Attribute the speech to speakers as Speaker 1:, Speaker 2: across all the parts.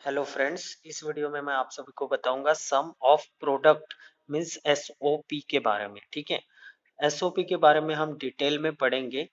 Speaker 1: Hello friends, इस video में मैं आप सभी को बताऊंगा सम ऑफ प्रोडक्ट मींस एसओपी के बारे में। ठीक है, एसओपी के बारे में हम डिटेल में पढ़ेंगे।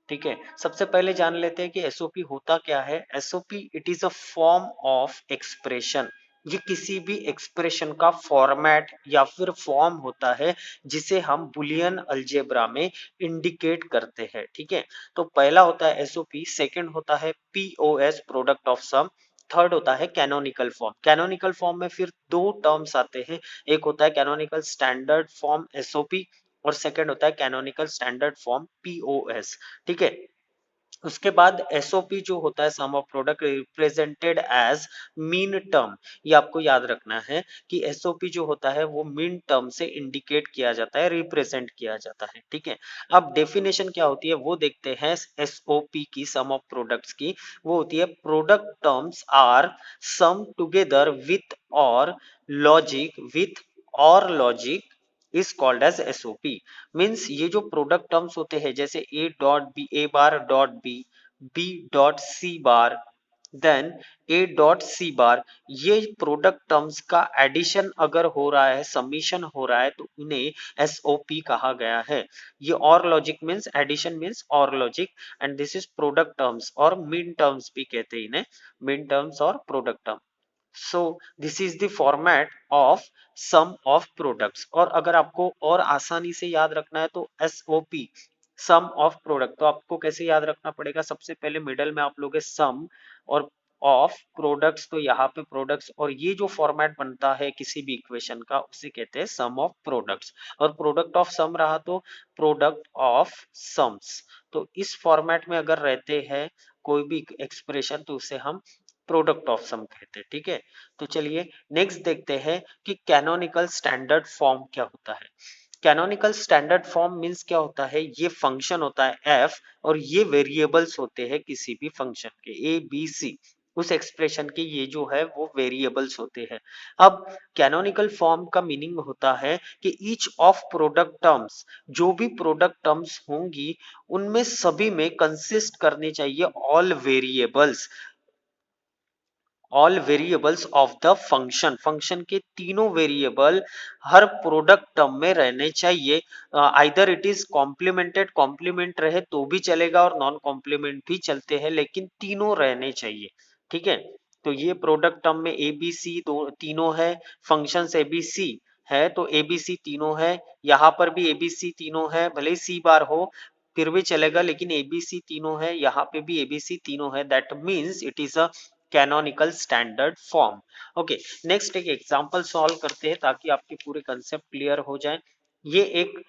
Speaker 1: ठीक है, सबसे पहले जान लेते हैं कि एसओपी होता क्या है। SOP it is a form of expression. ये किसी भी एक्सप्रेशन का फॉर्मेट या फिर फॉर्म होता है जिसे हम बुलियन अलजेब्रा में इंडिकेट करते हैं। ठीक है, तो पहला होता है एसओपी, सेकंड होता है POS product of sum, third होता है कैनोनिकल फॉर्म। कैनोनिकल फॉर्म में फिर दो टर्म्स आते हैं, एक होता है कैनोनिकल स्टैंडर्ड फॉर्म एसओपी और सेकंड होता है कैनोनिकल स्टैंडर्ड फॉर्म पीओएस। ठीक है, उसके बाद एसओपी जो होता है sum of product represented as min term. ये आपको याद रखना है कि एसओपी जो होता है वो मीन टर्म से इंडिकेट किया जाता है, रिप्रेजेंट किया जाता है। ठीक है, अब डेफिनेशन क्या होती है वो देखते हैं एसओपी की, सम ऑफ प्रोडक्ट्स की। वो होती है product terms are sum together with OR logic is called as SOP. Means ये जो प्रोडक्ट टर्म्स होते हैं जैसे A dot B, A bar dot B dot C bar, then A dot C bar, ये प्रोडक्ट टर्म्स का addition अगर हो रहा है, समीशन हो रहा है, तो उन्हें एसओपी कहा गया है। ये or logic means addition means or logic, and this is product terms और मीन टर्म्स भी कहते हैं इन्हें, मीन टर्म्स और product term. So this is the format of sum of products. और अगर आपको और आसानी से याद रखना है तो एसओपी सम ऑफ प्रोडक्ट, तो आपको कैसे याद रखना पड़ेगा, सबसे पहले मिडल में आप लोगे सम और ऑफ प्रोडक्ट्स, तो यहाँ पे प्रोडक्ट्स, और ये जो फॉर्मेट बनता है किसी भी इक्वेशन का उसे कहते हैं सम ऑफ प्रोडक्ट्स। और प्रोडक्ट ऑफ सम रहा तो प्रोडक्ट ऑफ सम्स। तो इस फॉर्मेट में अगर रहते हैं कोई भी एक्सप्रेशन तो उसे हम प्रोडक्ट ऑफ सम कहते हैं। ठीक है, तो चलिए नेक्स्ट देखते हैं कि कैनोनिकल स्टैंडर्ड फॉर्म क्या होता है। कैनोनिकल स्टैंडर्ड फॉर्म मींस क्या होता है, ये फंक्शन होता है एफ और ये वेरिएबल्स होते हैं किसी भी फंक्शन के ए बी सी, उस एक्सप्रेशन के ये जो है वो वेरिएबल्स होते हैं। अब कैनोनिकल फॉर्म का मीनिंग होता है कि ईच ऑफ प्रोडक्ट टर्म्स, जो भी प्रोडक्ट टर्म्स होंगी उनमें सभी में कंसिस्ट करने चाहिए all variables of the function. Function के तीनों वेरिएबल हर प्रोडक्ट टर्म में रहने चाहिए। Either it is complemented, complement रहे तो भी चलेगा और नॉन कॉम्प्लीमेंट भी चलते हैं, लेकिन तीनों रहने चाहिए। ठीक है, तो ये प्रोडक्ट टर्म में ए बी सी दो तीनों है, फंक्शन ए बी सी है तो ए बी सी तीनों है, यहाँ पर भी ए बी सी तीनों है, भले ही सी बार हो फिर भी चलेगा, लेकिन एबीसी तीनों है, यहाँ पे भी एबीसी तीनों है, that means it is a canonical standard form. Okay, next एक एग्जांपल सॉल्व करते हैं ताकि आपके पूरे कंसेप्ट क्लियर हो जाए। ये एक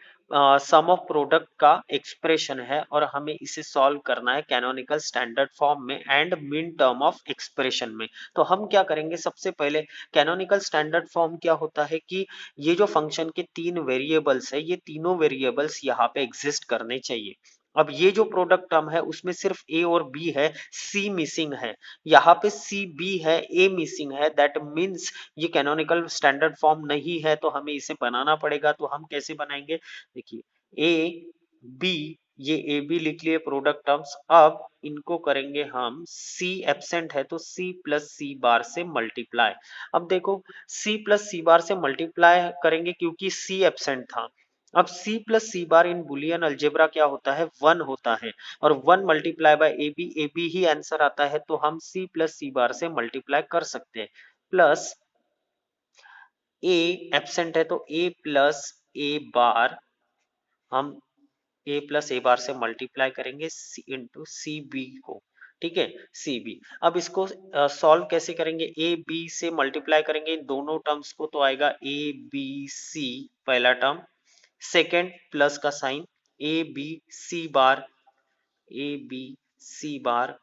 Speaker 1: सम ऑफ प्रोडक्ट का एक्सप्रेशन है और हमें इसे सॉल्व करना है कैनोनिकल स्टैंडर्ड फॉर्म में and min term of expression में। तो हम क्या करेंगे, सबसे पहले कैनोनिकल स्टैंडर्ड फॉर्म क्या होता है कि ये जो फंक्शन के तीन वेरिएबल्स है, ये तीनों वेरिएबल्स यहाँ पे एग्जिस्ट करने चाहिए। अब ये जो प्रोडक्ट टर्म है उसमें सिर्फ ए और बी है, सी मिसिंग है, यहाँ पे सी बी है, ए मिसिंग है, दैट मीन्स ये कैनोनिकल स्टैंडर्ड फॉर्म नहीं है, तो हमें इसे बनाना पड़ेगा। तो हम कैसे बनाएंगे, देखिए ए बी, ये ए बी लिख लिए प्रोडक्ट टर्म्स। अब इनको करेंगे हम, सी एब्सेंट है तो सी प्लस सी बार से मल्टीप्लाई। अब देखो सी प्लस सी बार से मल्टीप्लाई करेंगे क्योंकि सी एब्सेंट था। अब c plus C bar in Boolean algebra क्या होता है, 1 होता है, और 1 मल्टीप्लाई बाय ए बी ही आंसर आता है, तो हम c प्लस सी बार से मल्टीप्लाई कर सकते हैं। प्लस a एब्सेंट है तो a प्लस ए बार, हम a प्लस ए बार से मल्टीप्लाई करेंगे इंटू सी बी को। ठीक है, सी बी। अब इसको सॉल्व कैसे करेंगे, ए बी से मल्टीप्लाई करेंगे इन दोनों टर्म्स को तो आएगा ए बी सी पहला टर्म, सेकेंड प्लस का sign A B C bar, A B C bar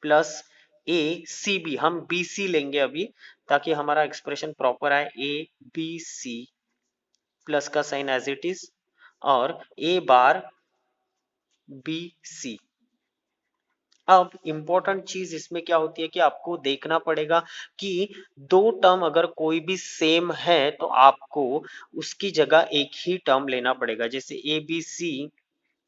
Speaker 1: plus A C B, हम बी सी लेंगे अभी ताकि हमारा एक्सप्रेशन प्रॉपर आए, ए बी सी प्लस का साइन एज इट इज और ए बार बी सी। अब इंपॉर्टेंट चीज इसमें क्या होती है कि आपको देखना पड़ेगा कि दो टर्म अगर कोई भी सेम है तो आपको उसकी जगह एक ही टर्म लेना पड़ेगा। जैसे ए बी सी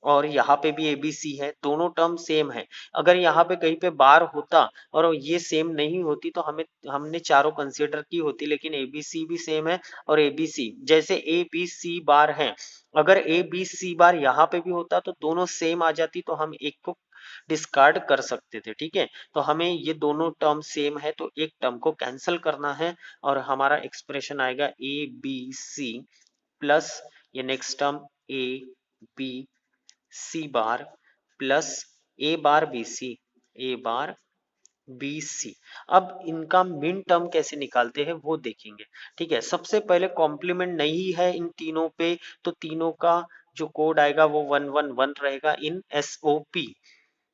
Speaker 1: और यहाँ पे भी ABC है, दोनों टर्म सेम है। अगर यहाँ पे कहीं पे बार होता और ये सेम नहीं होती तो हमने चारों कंसीडर की होती, लेकिन ABC भी सेम है और ABC जैसे ABC बार है, अगर ABC बार यहाँ पे भी होता तो दोनों सेम आ जाती, तो हम एक को डिस्कार्ड कर सकते थे। ठीक है, तो हमें ये दोनों टर्म सेम है तो एक टर्म को कैंसिल करना है और हमारा एक्सप्रेशन आएगा ABC प्लस ये next term ABC bar plus A bar BC। अब इनका मिन टर्म कैसे निकालते हैं वो देखेंगे। ठीक है, सबसे पहले कॉम्प्लीमेंट नहीं है इन तीनों पे, तो तीनों का जो कोड आएगा वो 111 रहेगा इन SOP।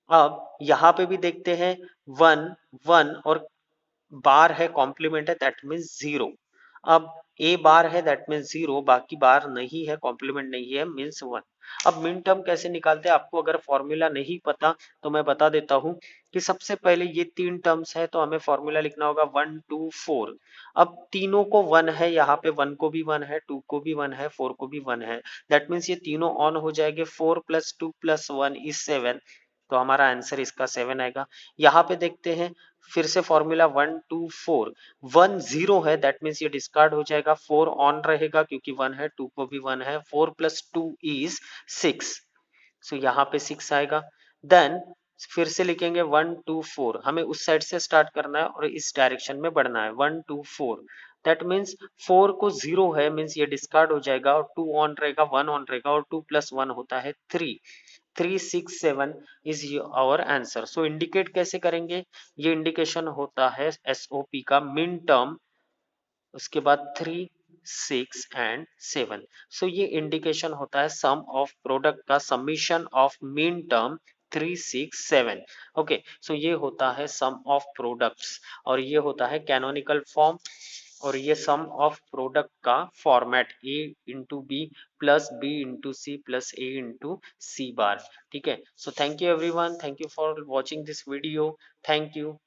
Speaker 1: अब यहाँ पे भी देखते हैं 1 1 और बार है, कॉम्प्लीमेंट है, दैट मीन्स 0। अब ए बार है दैट मीन्स 0, बाकी बार नहीं है, कॉम्प्लीमेंट नहीं है, मीन्स 1। अब मिन टर्म कैसे निकालते हैं, आपको अगर फॉर्मूला नहीं पता तो मैं बता देता हूँ कि सबसे पहले ये तीन टर्म्स है तो हमें फॉर्मूला लिखना होगा 1 2 4। अब तीनों को 1 है, यहाँ पे 1 को भी 1 है, 2 को भी 1 है, 4 को भी 1 है, दैट मीन्स ये तीनों ऑन हो जाएंगे। 4 + 2 + 1 इज 7, तो हमारा आंसर इसका 7 आएगा। यहाँ पे देखते हैं फिर से फॉर्मूला 1 2 4, 1 0 है दैट मीन्स ये डिस्कार्ड हो जाएगा, 4 ऑन रहेगा क्योंकि 1 है, 2 को भी 1 है, 4 + 2 इज 6, सो यहाँ पे 6 आएगा। देन फिर से लिखेंगे 1 2 4, हमें उस साइड से स्टार्ट करना है और इस डायरेक्शन में बढ़ना है। 1 2 4 दैट मीन्स 4 को 0 है, मीन्स ये डिस्कार्ड हो जाएगा और 2 ऑन रहेगा, 1 ऑन रहेगा और 2 + 1 होता है 3। 367 is our answer. So indicate कैसे करेंगे, ये इंडिकेशन होता है SOP का मिन टर्म, उसके बाद 3 6 एंड 7। सो ये इंडिकेशन होता है सम ऑफ प्रोडक्ट का, summation of min term 3 6 7। Okay, so ये होता है सम ऑफ प्रोडक्ट्स और ये होता है कैनोनिकल फॉर्म, और ये सम ऑफ प्रोडक्ट का format A × B plus B × C plus A × C बार। ठीक है, so thank you everyone, thank you for watching this video, thank you.